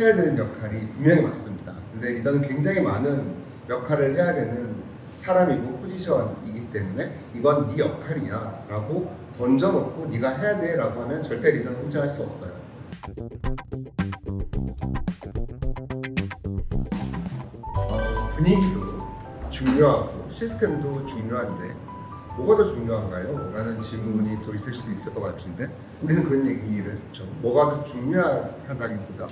해야 되는 역할이 분명히 많습니다. 근데 리더는 굉장히 많은 역할을 해야 되는 사람이고 포지션이기 때문에 이건 네 역할이야 라고 던져놓고 네가 해야 돼 라고 하면 절대 리더는 혼자 할 수 없어요. 분위기도 중요하고 시스템도 중요한데 뭐가 더 중요한가요? 라는 질문이 또 있을 수도 있을 것 같은데 우리는 그런 얘기를 했었죠. 뭐가 더 중요하다기보다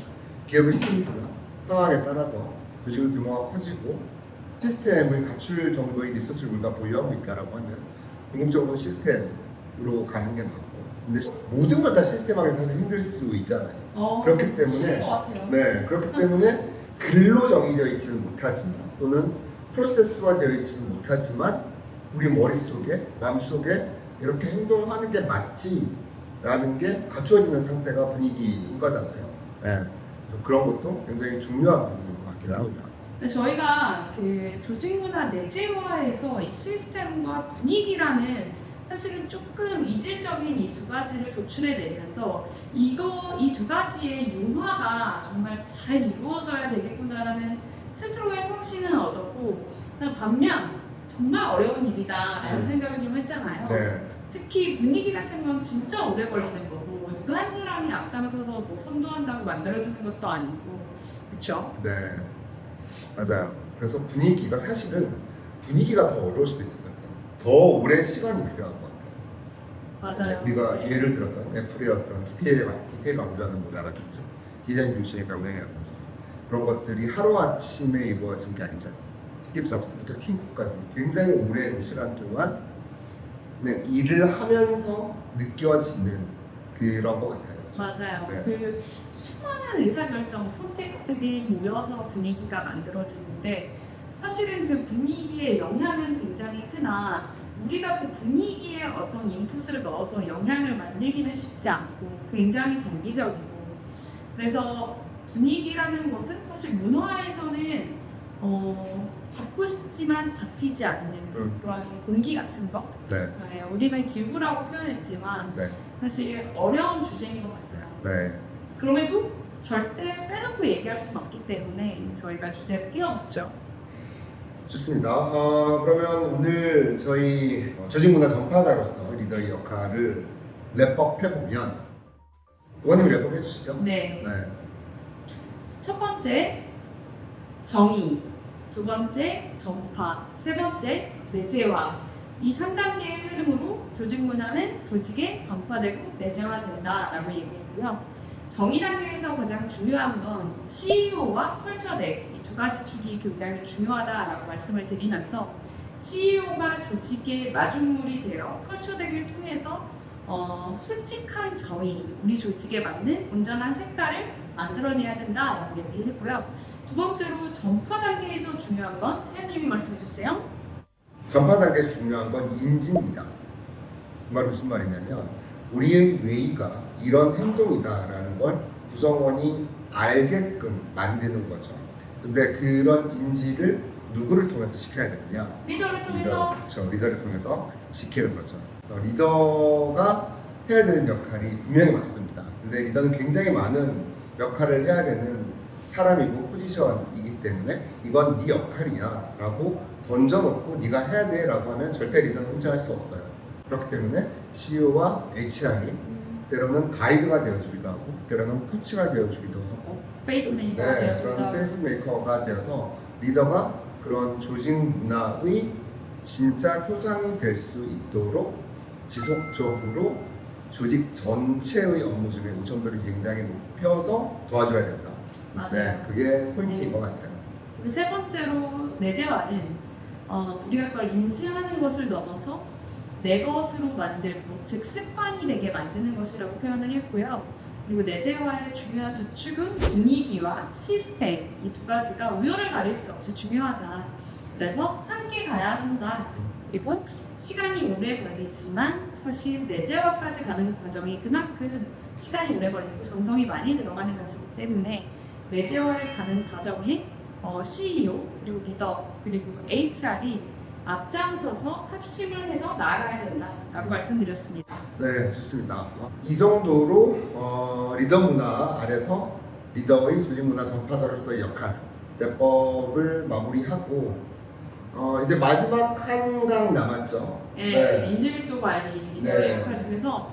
기업의 스테이지나 상황에 따라서 조직의 규모가 커지고 시스템을 갖출 정도의 리소스를 우리가 보유하고 있다라고 하면 궁극적으로 시스템으로 가는 게 맞고, 근데 모든 걸 다 시스템하기 사실 힘들 수 있잖아요. 그렇기 때문에 그렇기 때문에 글로 정의되어 있지는 못하지만 또는 프로세스화 되어 있지는 못하지만 우리 머릿속에 마음속에 이렇게 행동하는 게 맞지라는 게 갖추어지는 상태가 분위기인 거잖아요. 그래서 그런 것도 굉장히 중요한 부분인 것 같긴 합니다. 저희가 그 조직 문화 내재화에서 이 시스템과 분위기라는 사실은 조금 이질적인 이 두 가지를 도출해 내면서 이 두 가지의 융화가 정말 잘 이루어져야 되겠구나라는 스스로의 확신은 얻었고, 반면 정말 어려운 일이다라는 생각을 좀 했잖아요. 특히 분위기 같은 건 진짜 오래 걸리는 거고 누구 한 사람이 앞장서서 뭐 선도한다고 만들어지는 것도 아니고, 그렇죠? 네, 맞아요. 그래서 분위기가 사실은 분위기가 더 어려울 수도 있을 것 같아요. 더 오랜 시간이 필요한 것 같아요. 맞아요. 우리가 예를 들었던 애플의 어떤 디테일 강조하는 걸 알아듣죠. 디자인 중심의 경향이라든지 그런 것들이 하루아침에 이루어진 게 아니잖아요. 스티브 잡스부터 팀 쿡까지 굉장히 오랜 시간 동안 일을 하면서 느껴지는 그런 것 같아요. 맞아요. 네. 그 수많은 의사결정, 선택들이 모여서 분위기가 만들어지는데 사실은 그 분위기의 영향은 굉장히 크나 우리가 그 분위기에 어떤 인풋을 넣어서 영향을 만들기는 쉽지 않고 굉장히 정기적이고, 그래서 분위기라는 것은 사실 문화에서는 잡고 싶지만 잡히지 않는 그런 공기 같은 거. 우리는 기구라고 표현했지만 사실 어려운 주제인 것 같아요. 그럼에도 절대 빼놓고 얘기할 수는 없기 때문에 저희가 주제를 끼워봤죠. 좋습니다. 그러면 오늘 저희 조직문화 전파자로서 리더의 역할을 랩업해보면 의원님이 랩업 해주시죠. 네. 첫 번째 정의, 두 번째 전파, 세 번째 내재화. 이 3단계의 흐름으로 조직 문화는 조직에 전파되고 내재화된다라고 얘기했고요. 정의 단계에서 가장 중요한 건 CEO와 컬처덱, 이 두 가지 축이 굉장히 중요하다라고 말씀을 드리면서 CEO가 조직의 마중물이 되어 컬처덱을 통해서 솔직한 정의, 우리 조직에 맞는 온전한 색깔을 만들어내야 된다라고 얘기했고요. 두 번째로 전파 단계에서 중요한 건 세연님이 말씀해 주세요. 전파 단계에서 중요한 건 인지입니다. 그 말은 무슨 말이냐면 우리의 웨이가 이런 행동이다라는 걸 구성원이 알게끔 만드는 거죠. 근데 그런 인지를 누구를 통해서 시켜야 되느냐? 리더를 통해서. 그렇죠. 리더를 통해서 시키는 거죠. 그래서 리더가 해야 되는 역할이 분명히 많습니다. 근데 리더는 굉장히 많은 역할을 해야 되는 사람이고 포지션이기 때문에 이건 네 역할이야 라고 던져놓고 네가 해야 돼 라고 하면 절대 리더는 혼자 할 수 없어요. 그렇기 때문에 CEO와 HR이 때로는 가이드가 되어주기도 하고 때로는 코치가 되어주기도 하고 페이스메이커가 되어주기도 그런 하고. 페이스메이커가 되어서 리더가 그런 조직 문화의 진짜 표상이 될 수 있도록 지속적으로 조직 전체의 업무 중에 우선도를 굉장히 높여서 도와줘야 된다. 맞아요. 그게 포인트인 것 같아요. 그리고 세 번째로 내재화는 우리가 그걸 인지하는 것을 넘어서 내 것으로 만들고, 즉 습관이 되게 만드는 것이라고 표현을 했고요. 그리고 내재화의 중요한 두 축은 분위기와 시스템, 이 두 가지가 우열을 가릴 수 없이 중요하다. 그래서 함께 가야 한다. 그리고 시간이 오래 걸리지만 사실 내재화까지 가는 과정이 그만큼 시간이 오래 걸리고 정성이 많이 들어가는 것이기 때문에 내재화를 가는 과정에 CEO 그리고 리더 그리고 HR이 앞장서서 합심을 해서 나아가야 된다라고 말씀드렸습니다. 네, 좋습니다. 이 정도로 리더 문화 아래서 리더의 조직 문화 전파자로서의 역할, 대법을 마무리하고 이제 마지막 한 강 남았죠. 네, 인지밀도 관리 리더의 네. 역할 중에서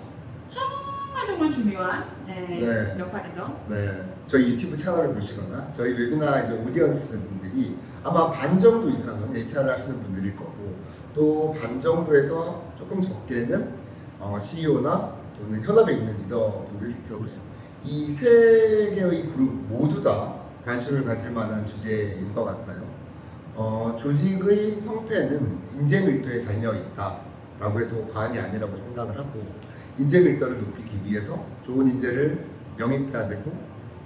정말 중요한 네. 역할이죠. 네, 저희 유튜브 채널을 보시거나 저희 웨비나 이제 오디언스 분들이 아마 반 정도 이상은 HR을 하시는 분들일 거고 또 반 정도에서 조금 적게는 CEO나 또는 현업에 있는 리더분들일 거고 이 세 개의 그룹 모두 다 관심을 가질 만한 주제인 것 같아요. 조직의 성패는 인재 밀도에 달려 있다라고 해도 과언이 아니라고 생각을 하고 인재 밀도를 높이기 위해서 좋은 인재를 영입해야 되고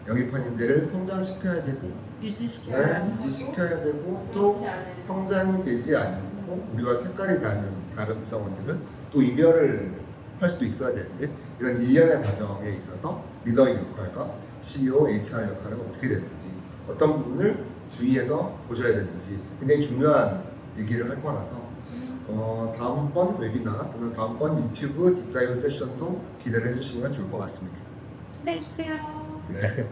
영입한 인재를 성장시켜야 되고 유지시켜야 유지시켜야 되고 또 그렇지 않은 성장이 되지 않고 우리와 색깔이 다른 다른 구성원들은 또 이별을 할 수도 있어야 되는데 이런 일련의 과정에 있어서 리더의 역할과 CEO, HR 역할은 어떻게 되는지 어떤 부분을 주의해서 보셔야 되는지 굉장히 중요한 얘기를 할 거라서 다음번 웨비나 또는 다음번 유튜브 딥다이브 세션도 기대를 해주시면 좋을 것 같습니다. 네, 주세요. 네.